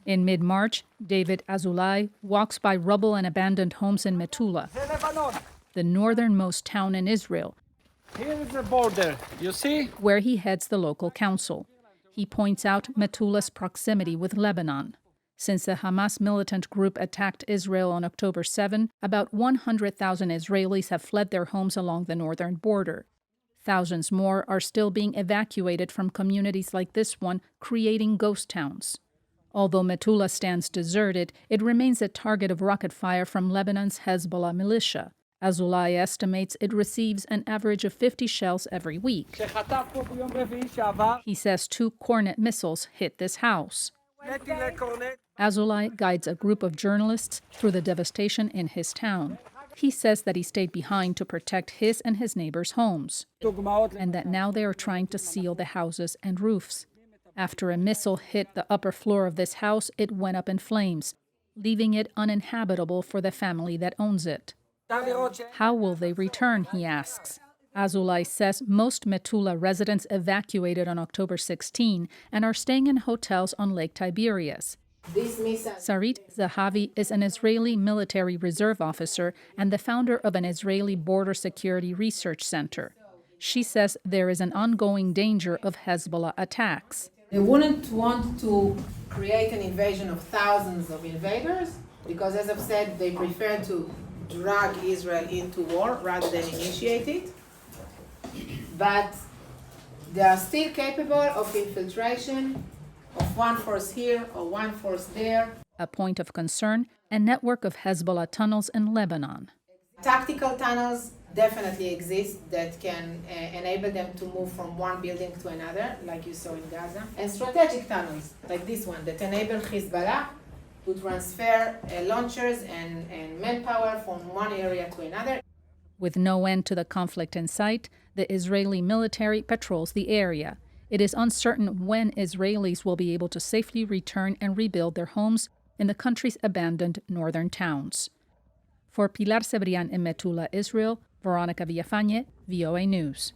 In mid-March, David Azulai walks by rubble and abandoned homes in Metula, the northernmost town in Israel. Here is the border, you see? Where he heads the local council. He points out Metula's proximity with Lebanon. Since the Hamas militant group attacked Israel on October 7, about 100,000 Israelis have fled their homes along the northern border. Thousands more are still being evacuated from communities like this one, creating ghost towns. Although Metula stands deserted, it remains a target of rocket fire from Lebanon's Hezbollah militia. Azulai estimates it receives an average of 50 shells every week. He says 2 Cornet missiles hit this house. Azulai guides a group of journalists through the devastation in his town. He says that he stayed behind to protect his and his neighbors' homes, and that now they are trying to seal the houses and roofs. After a missile hit the upper floor of this house, it went up in flames, leaving it uninhabitable for the family that owns it. How will they return, he asks. Azulai says most Metula residents evacuated on October 16 and are staying in hotels on Lake Tiberias. Sarit Zahavi is an Israeli military reserve officer and the founder of an Israeli border security research center. She says there is an ongoing danger of Hezbollah attacks. They wouldn't want to create an invasion of thousands of invaders because, as I've said, they prefer to drag Israel into war rather than initiate it. But they are still capable of infiltration of one force here or one force there. A point of concern, a network of Hezbollah tunnels in Lebanon. Tactical tunnels definitely exist that can enable them to move from one building to another, like you saw in Gaza. And strategic tunnels, like this one, that enable Hezbollah to transfer launchers and manpower from one area to another. With no end to the conflict in sight, the Israeli military patrols the area. It is uncertain when Israelis will be able to safely return and rebuild their homes in the country's abandoned northern towns. For Pilar Cebrian in Metula, Israel, Veronica Villafane, VOA News.